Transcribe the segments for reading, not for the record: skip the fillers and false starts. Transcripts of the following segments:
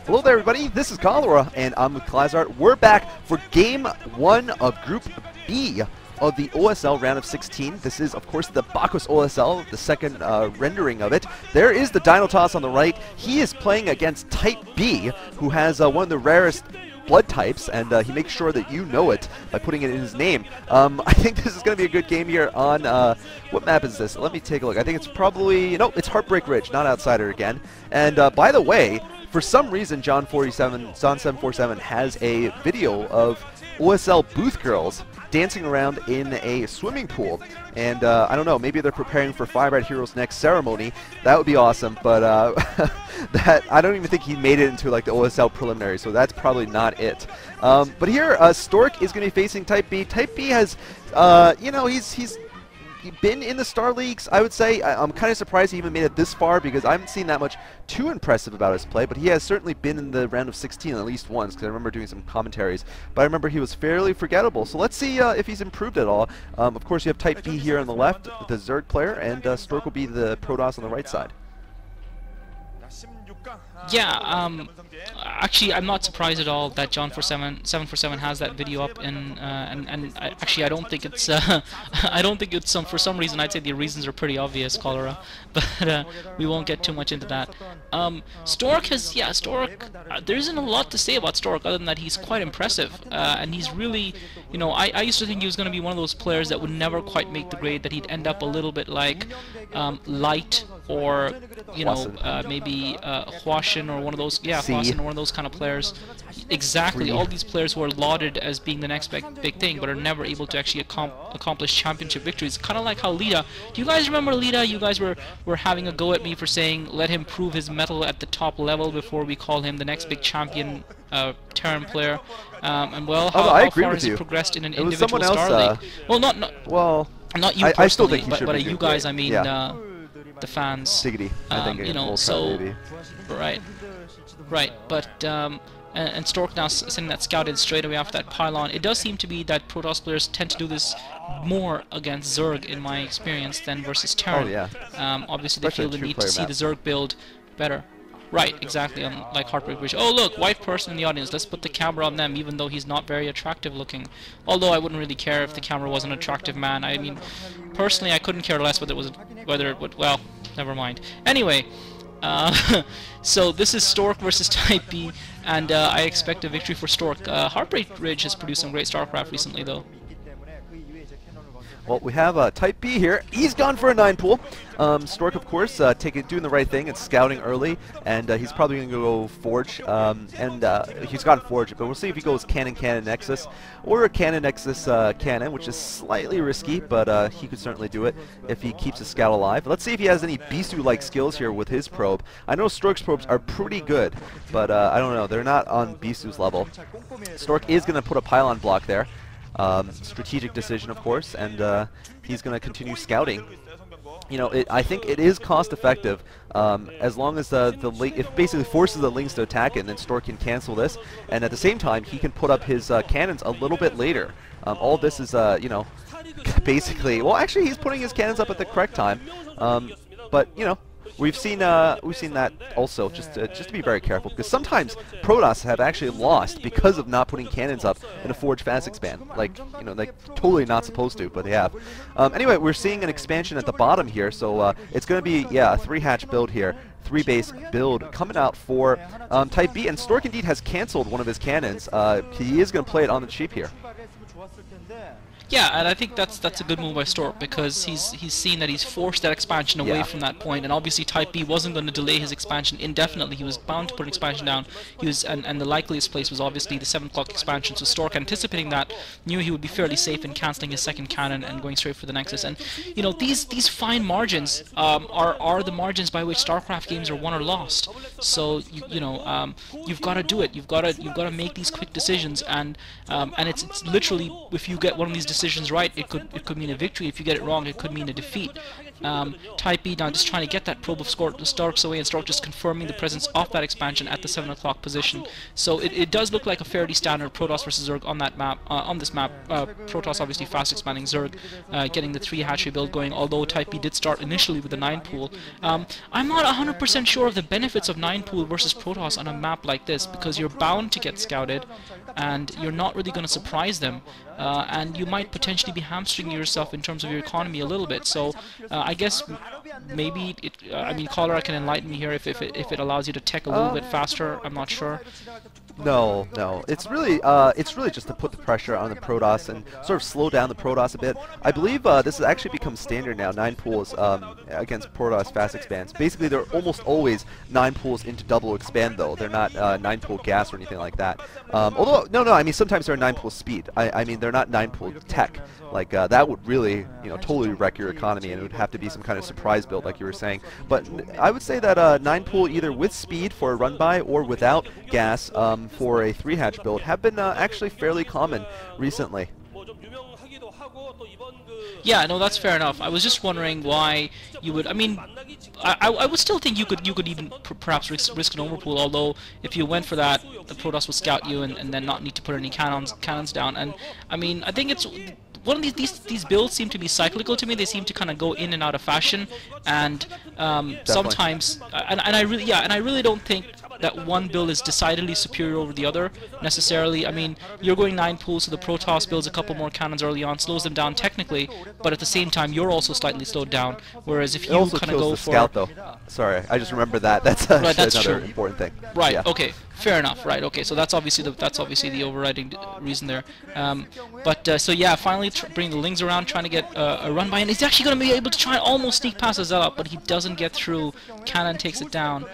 Hello there, everybody. This is Cholera, and I'm with Klazart. We're back for Game 1 of Group B of the OSL round of 16. This is, of course, the Bacchus OSL, the second rendering of it. There is the Dinotoss on the right. He is playing against Type B, who has one of the rarest blood types, and he makes sure that you know it by putting it in his name. I think this is going to be a good game here on, what map is this? Let me take a look. I think it's probably, no, it's Heartbreak Ridge, not Outsider again. And by the way, for some reason, John747 has a video of OSL booth girls dancing around in a swimming pool. And I don't know, maybe they're preparing for Fire Red Heroes' next ceremony. That would be awesome, but that I don't even think he made it into like the OSL preliminary, so that's probably not it. But here, Stork is going to be facing Type B. Type B has, you know, he's been in the Star Leagues, I would say. I'm kind of surprised he even made it this far because I haven't seen that much too impressive about his play, but he has certainly been in the round of 16 at least once, because I remember doing some commentaries, but I remember he was fairly forgettable. So let's see if he's improved at all. Of course, you have Type B here on the left, the Zerg player, and Stork will be the Protoss on the right side. Yeah, actually, I'm not surprised at all that John747 has that video up, and actually, I don't think it's I don't think it's for some reason. I'd say the reasons are pretty obvious, Cholera, but we won't get too much into that. Stork has, yeah, Stork. There isn't a lot to say about Stork other than that he's quite impressive, and he's really, you know, I used to think he was going to be one of those players that would never quite make the grade, that he'd end up a little bit like Light or, you know, maybe Huashin or one of those, yeah, Huashin or one of those kind of players. Exactly, all these players who are lauded as being the next big thing, but are never able to actually accomplish championship victories. Kind of like how Lita. Do you guys remember Lita? You guys were having a go at me for saying let him prove his mettle at the top level before we call him the next big champion Terran player. And well, how far has he progressed in an individual Star League? Well, not you personally, but you guys. I mean. Yeah. The fans, Diggity. You know, so right, but and Stork now sending that scout in straight away after that pylon. It does seem to be that Protoss players tend to do this more against Zerg, in my experience, than versus Terran. Oh, yeah. Obviously, they feel the need to see the Zerg build better. Right, exactly, on like Heartbreak Ridge. Oh look, white person in the audience, let's put the camera on them, even though he's not very attractive looking. Although I wouldn't really care if the camera was an attractive man. I mean, personally I couldn't care less whether it would, well, never mind. Anyway, so this is Stork versus Type B, and I expect a victory for Stork. Heartbreak Ridge has produced some great StarCraft recently though. Well, we have Type B here. He's gone for a 9 pool. Stork, of course, doing the right thing and scouting early, and he's probably going to go Forge, he's gone Forge, but we'll see if he goes Cannon Nexus, or a Cannon Nexus Cannon, which is slightly risky, but he could certainly do it if he keeps his scout alive. Let's see if he has any Bisu-like skills here with his probe. I know Stork's probes are pretty good, but I don't know, they're not on Bisu's level. Stork is going to put a pylon block there. Strategic decision, of course, and he's going to continue scouting. You know, I think it is cost effective as long as it basically forces the Lings to attack it, and then Stork can cancel this, and at the same time he can put up his cannons a little bit later. All this is, you know, basically, well, actually he's putting his cannons up at the correct time, but you know. We've seen that also, just to be very careful, because sometimes Protoss have actually lost because of not putting cannons up in a Forge fast expand. Like, you know, like totally not supposed to, but they have. Anyway, we're seeing an expansion at the bottom here, so it's going to be, yeah, a 3-hatch build here. 3-base build coming out for Type B, and Stork indeed has canceled one of his cannons. He is going to play it on the cheap here. Yeah, and I think that's a good move by Stork, because he's seen that he's forced that expansion away from that point, and obviously Type B wasn't going to delay his expansion indefinitely. He was bound to put an expansion down. He was, and the likeliest place was obviously the 7 o'clock expansion. So Stork, anticipating that, knew he would be fairly safe in cancelling his second cannon and going straight for the Nexus. And you know, these fine margins are the margins by which StarCraft games are won or lost. So you know, you've got to do it. You've got to make these quick decisions, and it's literally if you get one of these decisions right, it could mean a victory. If you get it wrong, it could mean a defeat. Type B now just trying to get that probe of Stork's away, and Stork just confirming the presence of that expansion at the 7 o'clock position. So it does look like a fairly standard Protoss versus Zerg on that map. On this map, Protoss obviously fast expanding, Zerg getting the 3 hatchery build going, although Type B did start initially with the 9 pool. I'm not 100% sure of the benefits of 9 pool versus Protoss on a map like this, because you're bound to get scouted, and you're not really going to surprise them, and you might potentially be hamstringing yourself in terms of your economy a little bit. So I guess maybe I mean, Cholera can enlighten me here if it allows you to tech a little bit faster. I'm not sure. No, no. It's really just to put the pressure on the Protoss and sort of slow down the Protoss a bit. I believe this has actually become standard now. 9 pools against Protoss fast expands. Basically, they're almost always 9 pools into double expand, though. They're not 9 pool gas or anything like that. Although, no. I mean, sometimes they're 9 pool speed. I mean, they're not 9 pool tech. Like that would really, totally wreck your economy, and it would have to be some kind of surprise build, like you were saying. But I would say that 9 pool either with speed for a run by or without gas for a 3 hatch build have been actually fairly common recently. Yeah, no, that's fair enough. I was just wondering why you would. I mean, I would still think you could even perhaps risk an overpool. Although if you went for that, the Protoss would scout you and then not need to put any cannons down. And I mean, I think it's one of these builds seem to be cyclical to me. They seem to kind of go in and out of fashion, and sometimes and I really don't think that one build is decidedly superior over the other necessarily. I mean, you're going 9 pools, so the Protoss builds a couple more cannons early on, slows them down technically, but at the same time you're also slightly slowed down. Whereas if you kind of go for scout, though. Sorry, I just remember that. That's right, that's another true. important thing. Right. Yeah. Okay. Fair enough. Right. Okay. So that's obviously the overriding reason there. So yeah, finally bringing the Lings around, trying to get a run by, and he's actually going to be able to try and almost sneak past the Zealot, but he doesn't get through. Cannon takes it down.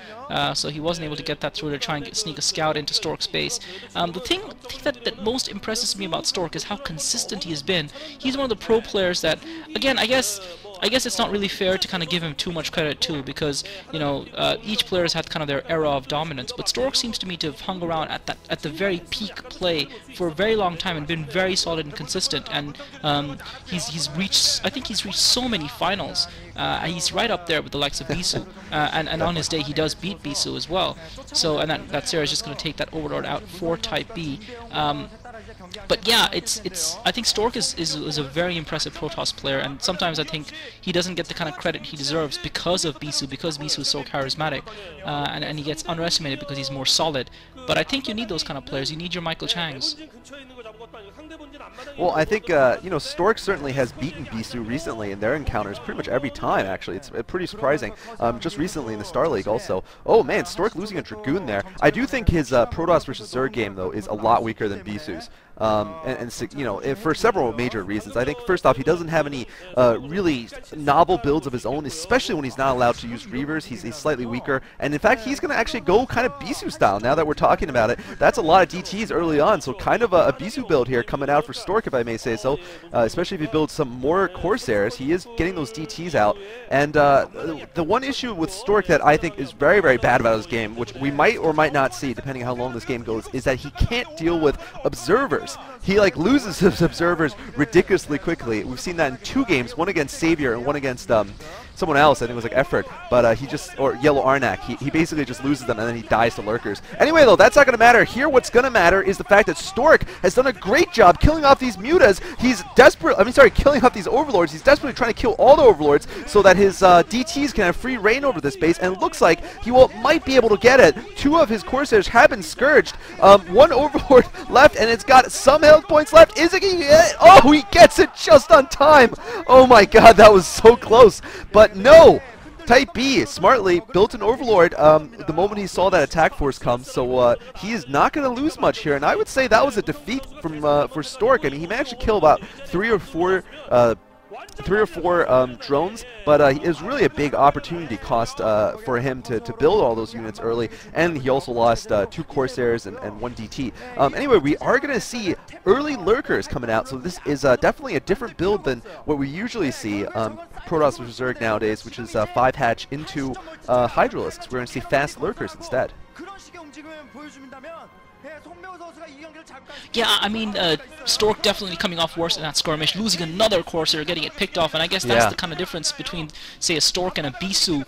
So he wasn't able to get that through to try and sneak a scout into Stork's base. The thing that most impresses me about Stork is how consistent he has been. He's one of the pro players that, again, I guess it's not really fair to kind of give him too much credit too, because each player has had kind of their era of dominance. But Stork seems to me to have hung around at the very peak play for a very long time and been very solid and consistent. And he's reached, I think he's reached so many finals. He's right up there with the likes of Bisu, and on his day he does beat Bisu as well. So and that Sarah is just going to take that Overlord out for Type B. But yeah, I think Stork is a very impressive Protoss player, and sometimes I think he doesn't get the kind of credit he deserves because of Bisu, because Bisu is so charismatic, and he gets underestimated because he's more solid. But I think you need those kind of players. You need your Michael Changs. Well, I think Stork certainly has beaten Bisu recently in their encounters pretty much every time. Actually, it's pretty surprising. Just recently in the Star League, also. Oh man, Stork losing a Dragoon there. I do think his Protoss versus Zerg game though is a lot weaker than Bisu's. For several major reasons. I think first off, he doesn't have any really novel builds of his own, especially when he's not allowed to use Reavers. He's slightly weaker, and in fact, he's going to actually go kind of Bisu style. Now that we're talking about it, that's a lot of DTs early on, so kind of a Bisu build here coming out for Stork, if I may say so. Especially if he builds some more Corsairs, he is getting those DTs out. And the one issue with Stork that I think is very, very bad about his game, which we might or might not see depending on how long this game goes, is that he can't deal with observers. He loses his observers ridiculously quickly. We've seen that in 2 games, one against Savior and one against someone else. I think it was like Effort, but or Yellow Arnak. He basically just loses them and then he dies to lurkers. Anyway, though, that's not going to matter. Here, what's going to matter is the fact that Stork has done a great job killing off these mutas. He's killing off these overlords. He's desperately trying to kill all the overlords so that his DTs can have free reign over this base, and it looks like he might be able to get it. 2 of his Corsairs have been scourged. 1 overlord left, and it's got some health points left. Is it going to get it? Oh, he gets it just on time. Oh my god, that was so close. But no! Type B smartly built an Overlord the moment he saw that attack force come, so he is not going to lose much here, and I would say that was a defeat for Stork. I mean, he managed to kill about 3 or 4 drones, but it was really a big opportunity cost for him to build all those units early, and he also lost 2 Corsairs and 1 DT. Anyway, we are going to see early lurkers coming out, so this is definitely a different build than what we usually see Protoss versus Zerg nowadays, which is 5 hatch into Hydralisks. We're going to see fast lurkers instead. Yeah, I mean, Stork definitely coming off worse in that skirmish, losing another Corsair, getting it picked off, and I guess that's the kind of difference between, say, a Stork and a Bisu.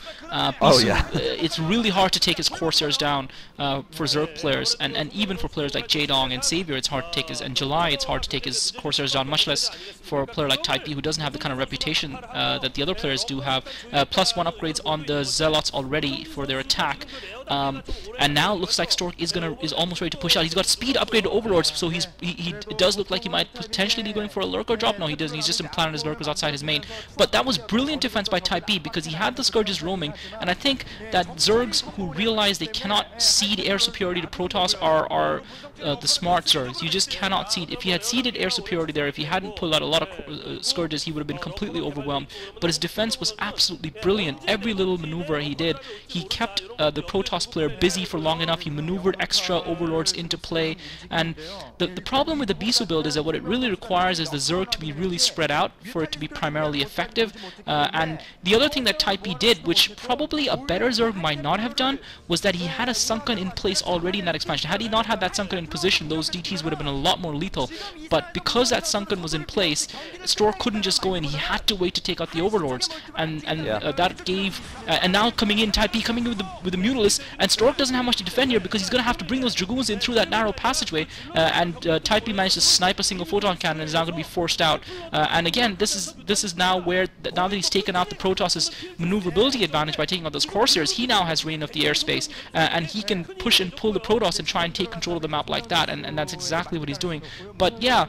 It's really hard to take his Corsairs down for Zerg players, and even for players like Jaedong and Savior, it's hard to take his, and July, it's hard to take his Corsairs down, much less for a player like Type B who doesn't have the kind of reputation that the other players do have. +1 upgrades on the Zealots already for their attack. And now it looks like Stork is almost ready to push out. He's got speed upgrade to Overlords, so it does look like he might potentially be going for a Lurker drop. No, he doesn't. He's just implanted his Lurkers outside his main. But that was brilliant defense by Type B because he had the Scourges roaming, and I think that Zergs who realize they cannot cede air superiority to Protoss are the smart Zergs. You just cannot cede. If he had ceded air superiority there, if he hadn't pulled out a lot of Scourges, he would have been completely overwhelmed. But his defense was absolutely brilliant. Every little maneuver he did, he kept the Protoss player busy for long enough. He maneuvered extra Overlords into play, and the problem with the Bisu build is that what it really requires is the Zerg to be really spread out for it to be primarily effective. And the other thing that Type B did, which probably a better Zerg might not have done, was that he had a Sunken in place already in that expansion. Had he not had that Sunken in position, those DTs would have been a lot more lethal. But because that Sunken was in place, Stork couldn't just go in. He had to wait to take out the Overlords, and that gave. And now coming in, Type B coming in with the Mutalisk, and Stork doesn't have much to defend here because he's going to have to bring those Dragoons in through that narrow passageway, and Type B managed to snipe a single photon cannon and is now going to be forced out. And again, this is now where, now that he's taken out the Protoss's maneuverability advantage by taking out those Corsairs, he now has reign of the airspace, and he can push and pull the Protoss and try and take control of the map like that, and that's exactly what he's doing. But yeah,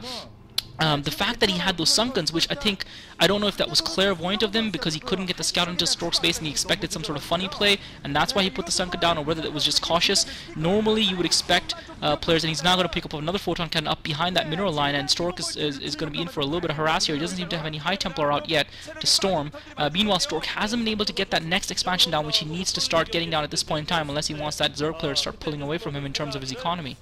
the fact that he had those Sunkens, which I don't know if that was clairvoyant of them because he couldn't get the scout into Stork's base and he expected some sort of funny play, and that's why he put the Sunken down, or whether it was just cautious. Normally you would expect players, and he's now going to pick up another photon cannon up behind that mineral line, and Stork is going to be in for a little bit of harass here. He doesn't seem to have any High Templar out yet to storm. Meanwhile, Stork hasn't been able to get that next expansion down, which he needs to start getting down at this point in time, unless he wants that Zerg player to start pulling away from him in terms of his economy.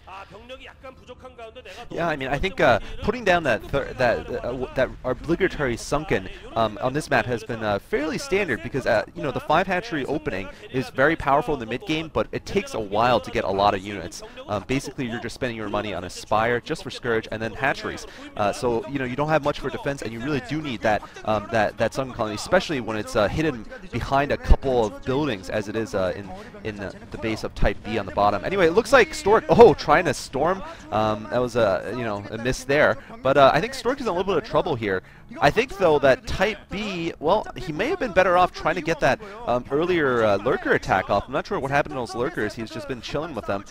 Yeah, I mean, I think putting down that obligatory Sunken on this map has been fairly standard because you know, the 5 hatchery opening is very powerful in the mid game, but it takes a while to get a lot of units. Basically, you're just spending your money on a Spire just for Scourge and then hatcheries. So you know, you don't have much for defense, and you really do need that that Sunken colony, especially when it's hidden behind a couple of buildings, as it is in the base of Type B on the bottom. Anyway, it looks like Stork, trying to storm. That was a miss there, but I think Stork is in a little bit of trouble here. I think though that Type B, well, he may have been better off trying to get that earlier Lurker attack off. I'm not sure what happened to those Lurkers. He's just been chilling with them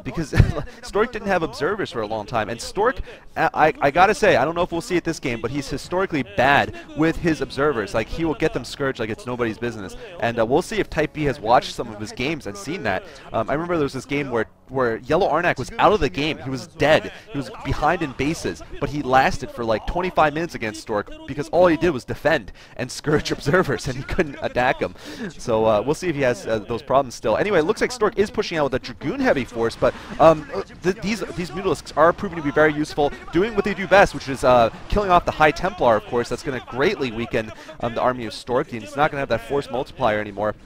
because Stork didn't have observers for a long time, and Stork, I gotta say, I don't know if we'll see it this game, but he's historically bad with his observers. Like, he will get them scourged like it's nobody's business, and we'll see if Type B has watched some of his games and seen that. I remember there was this game where Yellow Arnak was out of the game. He was dead. He was behind in bases, but he lasted for like 25 minutes against Stork because all he did was defend and scourge observers, and he couldn't attack them. So we'll see if he has those problems still. Anyway, it looks like Stork is pushing out with a Dragoon heavy force, but these Mutalisks are proving to be very useful, doing what they do best, which is killing off the High Templar, of course. That's going to greatly weaken the army of Stork, and he's not going to have that force multiplier anymore.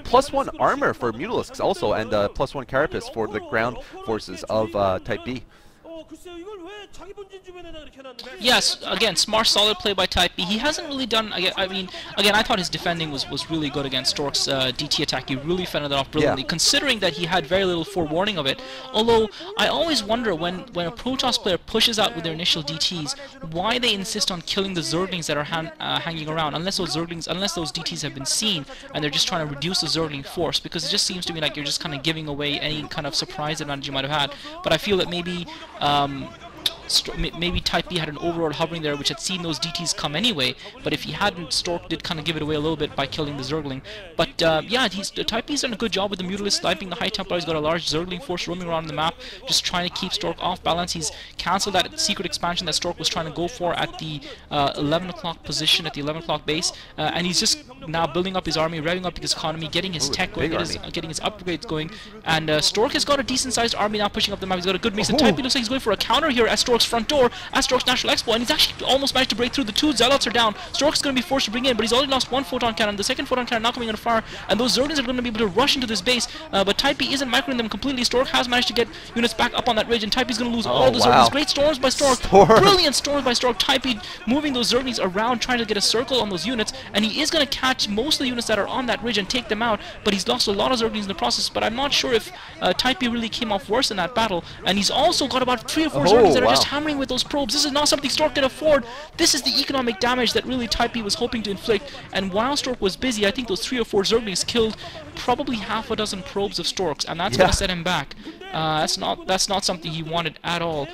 +1 armor for Mutalisks also, and +1 carapace for the ground forces of Type B. Yes, again, smart, solid play by Type B. He hasn't really done, I mean, again, I thought his defending was really good against Stork's DT attack. He really fended that off brilliantly, considering that he had very little forewarning of it. Although, I always wonder when a Protoss player pushes out with their initial DTs, why they insist on killing the Zerglings that are hanging around, unless those DTs have been seen, and they're just trying to reduce the Zergling force, because it just seems to me like you're just kind of giving away any kind of surprise advantage you might have had. But I feel that maybe maybe Type B had an Overlord hovering there which had seen those DTs come anyway, but if he hadn't, Stork did kind of give it away a little bit by killing the Zergling. But yeah, Type B's done a good job with the Mutalisk sniping the High Templar. He's got a large Zergling force roaming around the map, just trying to keep Stork off balance. He's cancelled that secret expansion that Stork was trying to go for at the 11 o'clock position, at the 11 o'clock base, and he's just now building up his army, revving up his economy, getting his tech going, getting his upgrades going, and Stork has got a decent sized army now pushing up the map. He's got a good mix, and Type B looks like he's going for a counter here as Stork Stork's front door at Stork's natural expo, and he's actually almost managed to break through. The 2 Zealots are down. Stork's going to be forced to bring in, but he's already lost 1 photon cannon. The second photon cannon now coming under fire, and those Zerglings are going to be able to rush into this base, but Type B isn't microing them completely. Stork has managed to get units back up on that ridge, and Type B's going to lose all those Zerglings. Great storms by Stork. Brilliant storms by Stork. Type B moving those Zerglings around, trying to get a circle on those units, and he is going to catch most of the units that are on that ridge and take them out, but he's lost a lot of Zerglings in the process. But I'm not sure if Type B really came off worse in that battle, and he's also got about 3 or 4 Zerglings that are just hammering with those probes. This is not something Stork can afford. This is the economic damage that really Type B was hoping to inflict, and while Stork was busy, I think those 3 or 4 Zerglings killed probably half a dozen probes of Stork's, and that's going to set him back. That's not something he wanted at all.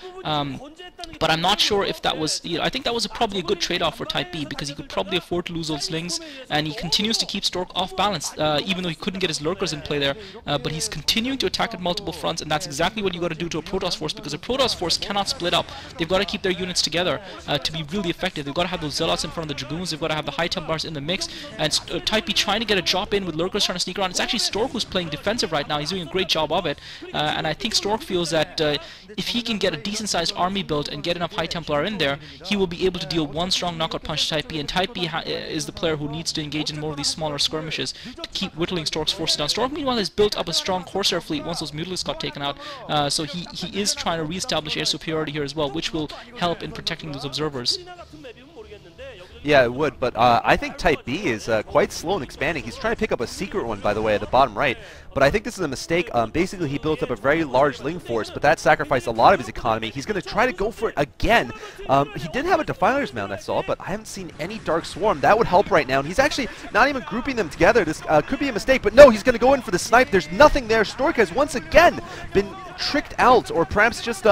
But I'm not sure if that was, I think that was probably a good trade-off for Type B, because he could probably afford to lose those slings, and he continues to keep Stork off balance, even though he couldn't get his lurkers in play there. But he's continuing to attack at multiple fronts, and that's exactly what you got to do to a Protoss force, because a Protoss force cannot split up. They've got to keep their units together to be really effective. They've got to have those Zealots in front of the Dragoons. They've got to have the High Templars in the mix, and Type B trying to get a drop in with lurkers trying to sneak around. It's actually Stork who's playing defensive right now. He's doing a great job of it, and I think Stork feels that if he can get a decent-sized army built and get enough High Templar in there, he will be able to deal one strong knockout punch to Type B, and Type B is the player who needs to engage in more of these smaller skirmishes to keep whittling Stork's forces down. Stork, meanwhile, has built up a strong Corsair fleet once those Mutalisks got taken out, so he is trying to re-establish air superiority here as well, which will help in protecting those observers. Yeah, it would, but I think Type B is quite slow in expanding. He's trying to pick up a secret one, by the way, at the bottom right, but I think this is a mistake. Basically, he built up a very large Ling force, but that sacrificed a lot of his economy. He's going to try to go for it again. He did have a Defiler's Mound, I saw, but I haven't seen any Dark Swarm. That would help right now, and he's actually not even grouping them together. This could be a mistake, but no, he's going to go in for the snipe. There's nothing there. Stork has once again been tricked out, or perhaps just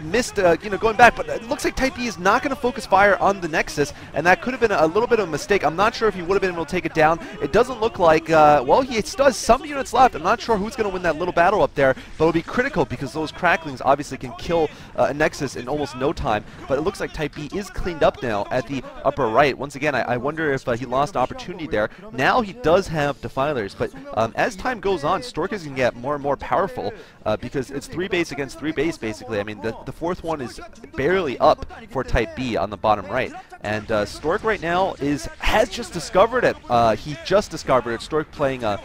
missed, going back, but it looks like Type B is not going to focus fire on the Nexus, and that could have been a little bit of a mistake. I'm not sure if he would have been able to take it down. It doesn't look like, well, he still has some units left. I'm not sure who's going to win that little battle up there, but it'll be critical because those cracklings obviously can kill a Nexus in almost no time, but it looks like Type B is cleaned up now at the upper right. Once again, I wonder if he lost an opportunity there. Now he does have Defilers, but as time goes on, Stork is going to get more and more powerful because it's 3 base against 3 base, basically. I mean, the fourth one is barely up for Type B on the bottom right, and Stork right now has just discovered it. He just discovered it. Stork playing a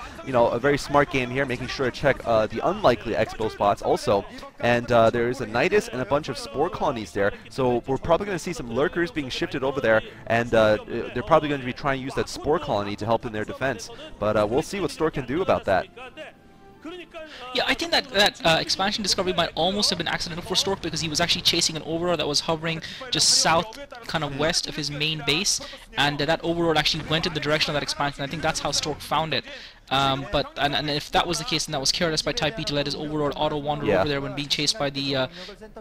very smart game here, making sure to check the unlikely expo spots also, and there is a Nidus and a bunch of Spore colonies there, so we're probably going to see some lurkers being shifted over there, and they're probably going to be trying to use that Spore colony to help in their defense, but we'll see what Stork can do about that. Yeah, I think that expansion discovery might almost have been accidental for Stork, because he was actually chasing an overlord that was hovering just south, kind of west of his main base, and that overlord actually went in the direction of that expansion. I think that's how Stork found it. And if that was the case, then that was careless by Type B to let his overlord auto-wander over there when being chased by the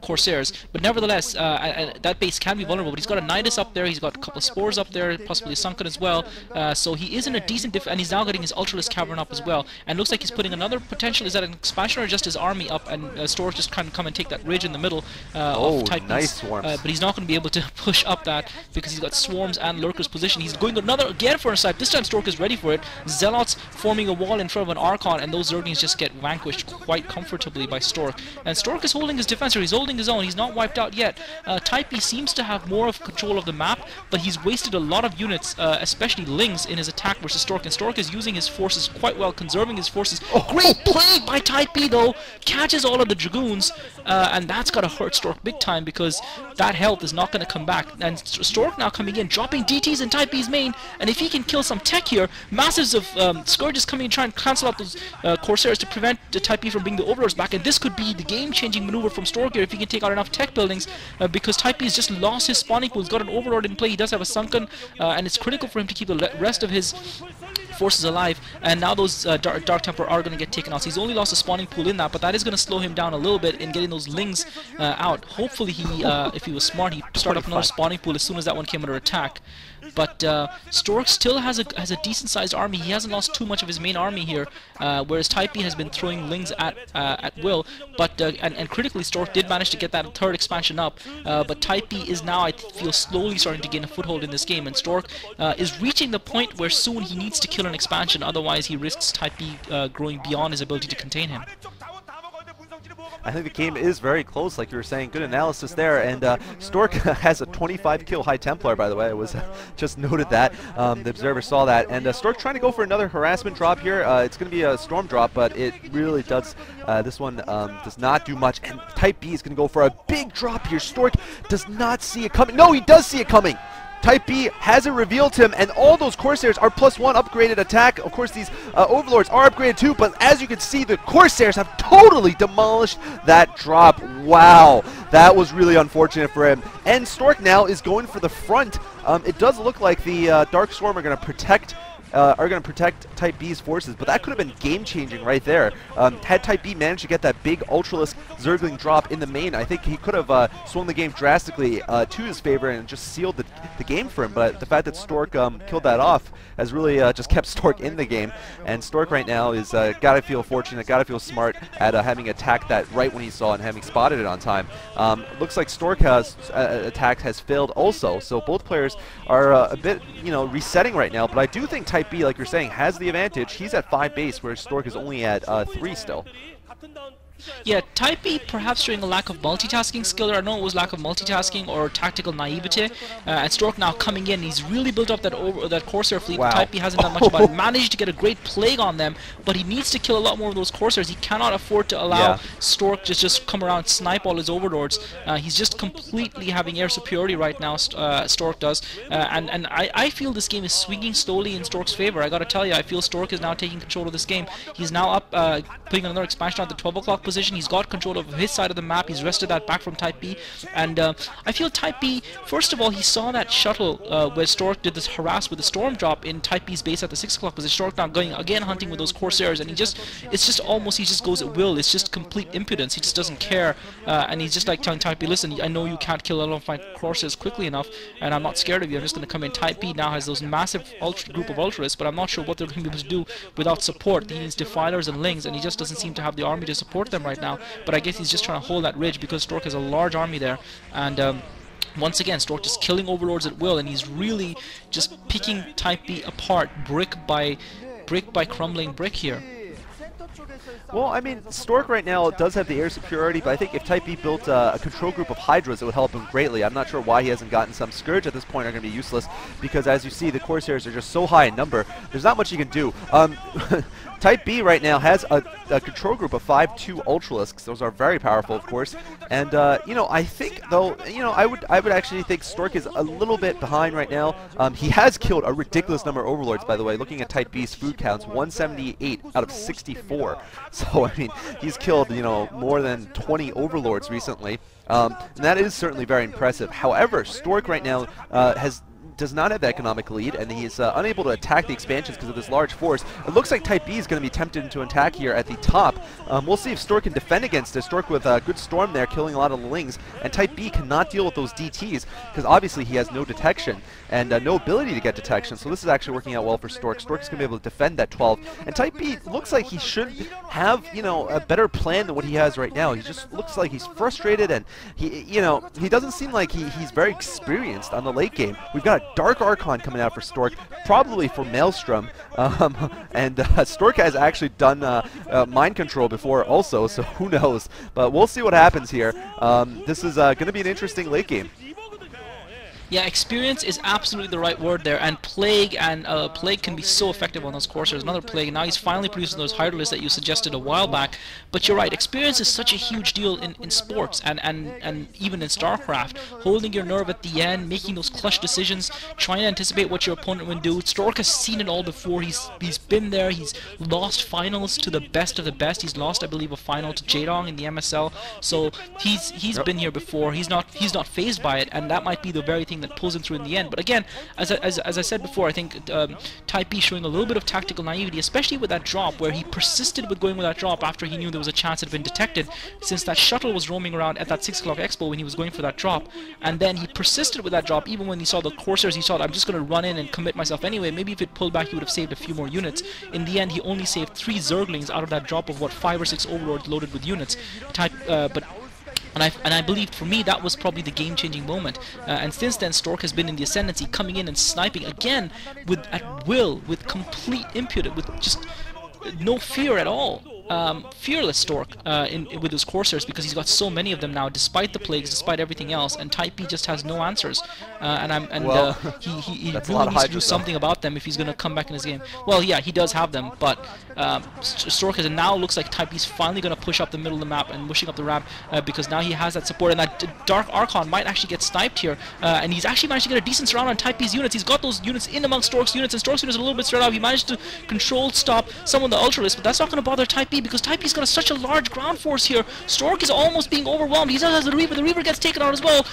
Corsairs. But nevertheless, that base can be vulnerable, but he's got a Nidus up there, he's got a couple of Spores up there, possibly a Sunken as well, so he is in a decent and he's now getting his Ultralisk Cavern up as well, and looks like he's putting another potential, is that an expansion or just his army up, and Stork just trying to come and take that ridge in the middle of Type nice B's, swarms. but he's not going to be able to push up that, because he's got Swarms and Lurkers position. He's going again for a snipe. This time Stork is ready for it. Zealots forming a wall in front of an Archon, and those Zerglings just get vanquished quite comfortably by Stork. And Stork is holding his defense, or he's holding his own. He's not wiped out yet. Type B seems to have more of control of the map, but he's wasted a lot of units, especially Lings, in his attack versus Stork. And Stork is using his forces quite well, conserving his forces. Great play by Type B, though. Catches all of the Dragoons, and that's got to hurt Stork big time, because that health is not going to come back. And Stork now coming in, dropping DTs in Type B's main, and if he can kill some tech here, massives of Scourges coming and trying to cancel out those Corsairs to prevent the Type B from bringing the Overlords back, and this could be the game-changing maneuver from Stork here if he can take out enough tech buildings, because Type B has just lost his spawning pool. He's got an Overlord in play, he does have a Sunken, and it's critical for him to keep the rest of his forces alive, and now those Dark Templar are going to get taken out. So he's only lost a spawning pool in that, but that is going to slow him down a little bit in getting those Lings out. Hopefully he, if he was smart, he'd start up another spawning pool as soon as that one came under attack. But Stork still has a decent-sized army. He hasn't lost too much of his main army here, whereas Type B has been throwing Lings at will. But and critically, Stork did manage to get that third expansion up. But Type B is now, I feel, slowly starting to gain a foothold in this game, and Stork is reaching the point where soon he needs to kill an expansion. Otherwise, he risks Type B growing beyond his ability to contain him. I think the game is very close, like you were saying. Good analysis there. And Stork has a 25 kill High Templar, by the way. I was just noted that. The observer saw that. And Stork trying to go for another harassment drop here. It's going to be a storm drop, but it really does. This one does not do much. And Type B is going to go for a big drop here. Stork does not see it coming. No, he does see it coming. Type B hasn't revealed him, and all those Corsairs are +1 upgraded attack. Of course, these Overlords are upgraded too, but as you can see, the Corsairs have totally demolished that drop. Wow, that was really unfortunate for him. And Stork now is going for the front. It does look like the Dark Storm are going to protect Type B's forces, but that could have been game-changing right there. Had Type B managed to get that big Ultralisk Zergling drop in the main, I think he could have swung the game drastically to his favor and just sealed the game for him. But the fact that Stork killed that off has really just kept Stork in the game. And Stork right now is gotta feel fortunate, gotta feel smart at having attacked that right when he saw it and having spotted it on time. Looks like Stork has attack has failed also, so both players are a bit, resetting right now. But I do think Type B, like you're saying, has the advantage. He's at 5 base, whereas Stork is only at 3 still. Yeah, Type B perhaps showing a lack of multitasking skill. I know it was lack of multitasking or tactical naivete. And Stork now coming in, he's really built up that Corsair fleet. Wow. Type B hasn't done much about it. Managed to get a great plague on them, but he needs to kill a lot more of those Corsairs. He cannot afford to allow Stork just come around and snipe all his Overlords. He's just completely having air superiority right now, Stork does. And I feel this game is swinging slowly in Stork's favor. I gotta tell you, I feel Stork is now taking control of this game. He's now up, putting another expansion at the 12 o'clock position. He's got control of his side of the map. He's wrested that back from Type B, and I feel Type B, first of all, he saw that shuttle where Stork did this harass with the storm drop in Type B's base at the 6 o'clock position. Stork now going again hunting with those Corsairs, and he just goes at will. It's just complete impudence. He just doesn't care, and he's just like telling Type B, listen, I know you can't kill all of my Corsairs quickly enough, and I'm not scared of you. I'm just going to come in. Type B now has those massive group of Ultras, but I'm not sure what they're going to be able to do without support. He needs Defilers and Lings, and he just doesn't seem to have the army to support them right now. But I guess he's just trying to hold that ridge because Stork has a large army there, and once again, Stork just killing Overlords at will, and he's really just picking Type B apart brick by crumbling brick here. Well, I mean, Stork right now does have the air superiority, but I think if Type B built a control group of Hydras, it would help him greatly. I'm not sure why he hasn't gotten some. Scourge at this point are going to be useless because, as you see, the Corsairs are just so high in number. There's not much he can do. Type B right now has a control group of 5-2 Ultralisks. Those are very powerful, of course. And I think though, I would actually think Stork is a little bit behind right now. He has killed a ridiculous number of Overlords, by the way. Looking at Type B's food counts, 178 out of 64. So I mean, he's killed more than 20 Overlords recently. And that is certainly very impressive. However, Stork right now does not have the economic lead, and he's unable to attack the expansions because of this large force. It looks like Type B is going to be tempted into attack here at the top. We'll see if Stork can defend against it. Stork with a good storm there, killing a lot of the Lings, and Type B cannot deal with those DTs because obviously he has no detection and no ability to get detection, so this is actually working out well for Stork. Stork is going to be able to defend that 12, and Type B looks like he should have, a better plan than what he has right now. He just looks like he's frustrated, and he doesn't seem like he's very experienced on the late game. We've got a Dark Archon coming out for Stork, probably for Maelstrom, and Stork has actually done mind control before also, so who knows, but we'll see what happens here. This is going to be an interesting late game. Yeah, experience is absolutely the right word there, and Plague can be so effective on those Corsairs. Another Plague, now he's finally producing those Hydralisks that you suggested a while back, but you're right, experience is such a huge deal in sports and even in StarCraft. Holding your nerve at the end, making those clutch decisions, trying to anticipate what your opponent will do. Stork has seen it all before. He's been there, he's lost finals to the best of the best. He's lost, I believe, a final to Jaedong in the MSL, so he's been here before. He's not fazed by it, and that might be the very thing that pulls him through in the end. But again, as I said before, I think Type B showing a little bit of tactical naivety, especially with that drop, where he persisted with going with that drop after he knew there was a chance it had been detected, since that shuttle was roaming around at that 6 o'clock expo when he was going for that drop, and then he persisted with that drop even when he saw the Corsairs. He thought, I'm just going to run in and commit myself anyway. Maybe if it pulled back he would have saved a few more units. In the end, he only saved 3 Zerglings out of that drop of what, 5 or 6 Overlords loaded with units. And I believe, for me, that was probably the game-changing moment. And since then, Stork has been in the ascendancy, coming in and sniping again at will, with complete impudence, with just no fear at all. fearless Stork with his Corsairs, because he's got so many of them now, despite the plagues, despite everything else, and Type B just has no answers. He really needs to do something about them if he's going to come back in his game. Well, yeah, he does have them, but Stork now looks like Type B's finally going to push up the middle of the map and mushing up the ramp, because now he has that support, and that Dark Archon might actually get sniped here, and he's actually managed to get a decent surround on Type B's units. He's got those units in amongst Stork's units, and Stork's units are a little bit spread out. He managed to control stop some of the Ultralists, but that's not going to bother Type B, because Type B's got such a large ground force here. Stork is almost being overwhelmed. He still has the Reaver. The Reaver gets taken out as well.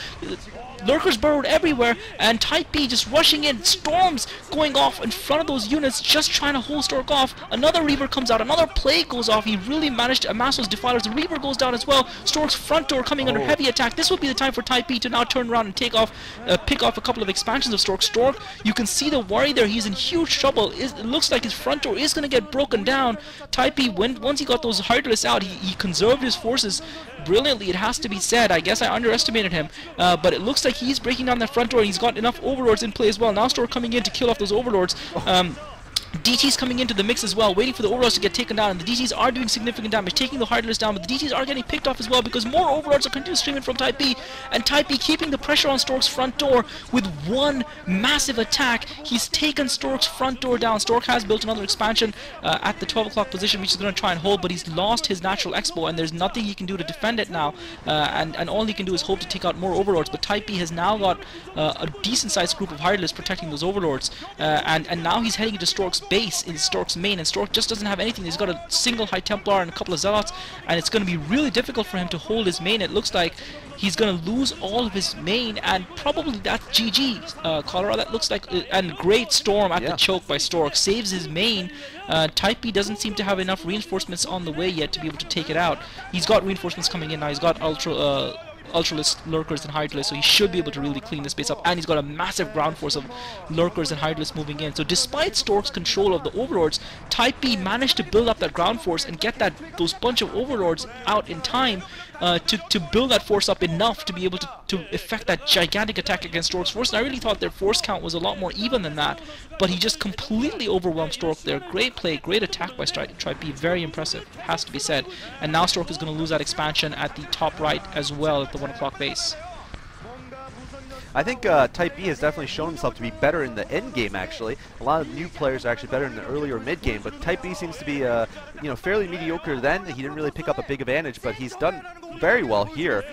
Lurkers burrowed everywhere, and Type B just rushing in, storms going off in front of those units, just trying to hold Stork off. Another Reaver comes out, another plague goes off. He really managed to amass those defilers. The Reaver goes down as well. Stork's front door coming under heavy attack. This would be the time for Type B to now turn around and pick off a couple of expansions of Stork. Stork, you can see the worry there. He's in huge trouble. It looks like his front door is going to get broken down. Type B, once he got those Hydralists out, he conserved his forces brilliantly, it has to be said. I guess I underestimated him, but it looks like he's breaking down that front door, and he's got enough Overlords in play as well. Now Stork coming in to kill off those Overlords. DT's coming into the mix as well, waiting for the Overlords to get taken down, and the DTs are doing significant damage, taking the Hydralists down, but the DTs are getting picked off as well, because more Overlords are continuing streaming from Type B, and Type B keeping the pressure on Stork's front door with one massive attack. He's taken Stork's front door down. Stork has built another expansion at the 12 o'clock position, which is going to try and hold, but he's lost his natural expo, and there's nothing he can do to defend it now, and all he can do is hope to take out more Overlords. But Type B has now got a decent sized group of Hydralists protecting those Overlords, and now he's heading into Stork's base in Stork's main, and Stork just doesn't have anything. He's got a single High Templar and a couple of Zealots, and it's going to be really difficult for him to hold his main. It looks like he's going to lose all of his main, and probably that's GG. Colorado, that looks like, and great storm at the choke by Stork saves his main. Type B doesn't seem to have enough reinforcements on the way yet to be able to take it out. He's got reinforcements coming in now. He's got Ultralist, Lurkers, and Hydralists, so he should be able to really clean this base up, and he's got a massive ground force of Lurkers and Hydralists moving in. So despite Stork's control of the Overlords, Type B managed to build up that ground force and get those bunch of Overlords out in time to build that force up enough to be able to effect that gigantic attack against Stork's force. And I really thought their force count was a lot more even than that, but he just completely overwhelmed Stork there. Great play, great attack by Type B, very impressive, has to be said. And now Stork is going to lose that expansion at the top right as well at the 1 o'clock base. I think Type B has definitely shown himself to be better in the end game, actually. A lot of new players are actually better in the early or mid game, but Type B seems to be fairly mediocre then. He didn't really pick up a big advantage, but he's done very well here.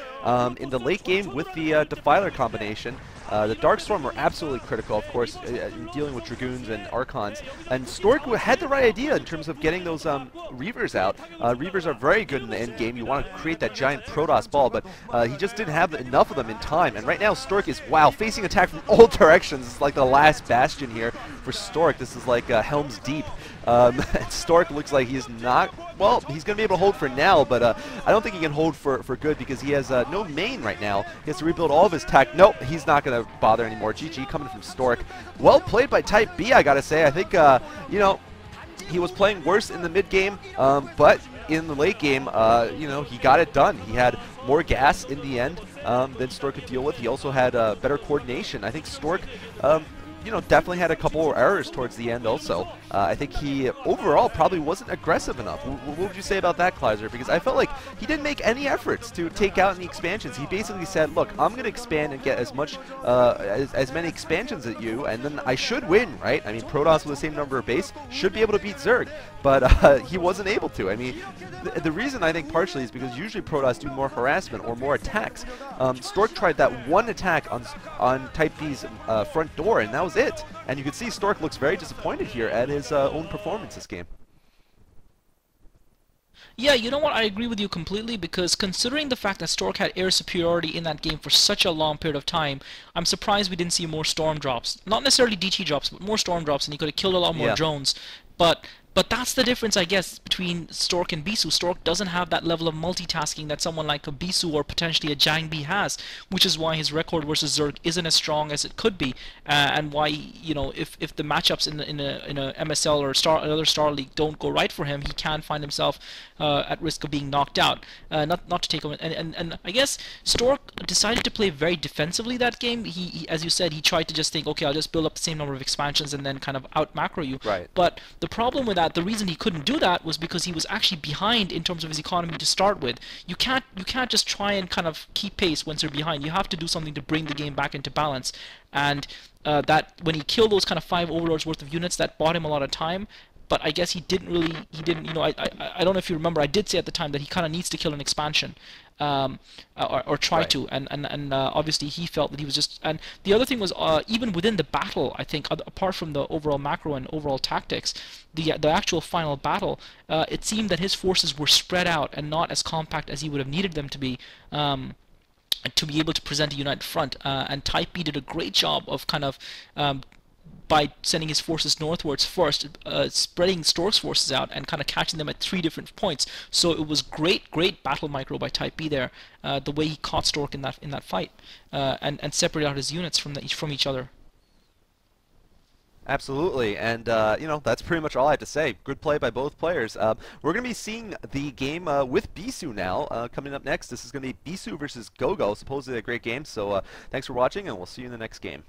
In the late game with the Defiler combination, the Darkstorm were absolutely critical, of course, in dealing with Dragoons and Archons. And Stork had the right idea in terms of getting those Reavers out. Reavers are very good in the end game. You want to create that giant Protoss ball, but he just didn't have enough of them in time. And right now, Stork is, wow, facing attack from all directions. It's like the last bastion here for Stork. This is like Helm's Deep. Stork looks like he's not, well, he's going to be able to hold for now, but I don't think he can hold for good, because he has no main right now. He has to rebuild all of his tech. Nope, he's not going to bother anymore. GG coming from Stork. Well played by Type B, I got to say. I think, he was playing worse in the mid game, but in the late game, he got it done. He had more gas in the end than Stork could deal with. He also had better coordination. I think Stork definitely had a couple of errors towards the end also. I think he overall probably wasn't aggressive enough. What would you say about that, Kleiser? Because I felt like he didn't make any efforts to take out any expansions. He basically said, look, I'm going to expand and get as much, as many expansions as you, and then I should win, right? I mean, Protoss with the same number of base should be able to beat Zerg, but he wasn't able to. I mean, the reason I think partially is because usually Protoss do more harassment or more attacks. Stork tried that one attack on Type B's front door, and that was it. And you can see Stork looks very disappointed here at his own performance this game. Yeah, you know what, I agree with you completely, because considering the fact that Stork had air superiority in that game for such a long period of time, I'm surprised we didn't see more storm drops. Not necessarily DT drops, but more storm drops, and he could have killed a lot more drones. But that's the difference, I guess, between Stork and Bisu. Stork doesn't have that level of multitasking that someone like a Bisu or potentially a Jang B has, which is why his record versus Zerg isn't as strong as it could be, and why, if the matchups in a MSL or another Star League don't go right for him, he can find himself at risk of being knocked out. Not to take him, and I guess Stork decided to play very defensively that game. He, as you said, he tried to just think, okay, I'll just build up the same number of expansions and then kind of out macro you. Right. But the problem with that that the reason he couldn't do that was because he was actually behind in terms of his economy to start with. You can't just try and kind of keep pace once you're behind. You have to do something to bring the game back into balance. And that when he killed those kind of 5 overlords worth of units, that bought him a lot of time. But I guess he didn't, you know, I don't know if you remember, I did say at the time that he kind of needs to kill an expansion, or try Right. to, and obviously he felt that he was just, and the other thing was, even within the battle, I think, apart from the overall macro and overall tactics, the actual final battle, it seemed that his forces were spread out and not as compact as he would have needed them to be able to present a united front, and Type B did a great job of kind of by sending his forces northwards first, spreading Stork's forces out and kind of catching them at 3 different points. So it was great battle micro by Type B there, the way he caught Stork in that fight, and separated out his units from each other. Absolutely, and you know, that's pretty much all I have to say. Good play by both players. We're going to be seeing the game with Bisu now coming up next. This is going to be Bisu versus Gogo. Supposedly a great game, so thanks for watching, and we'll see you in the next game.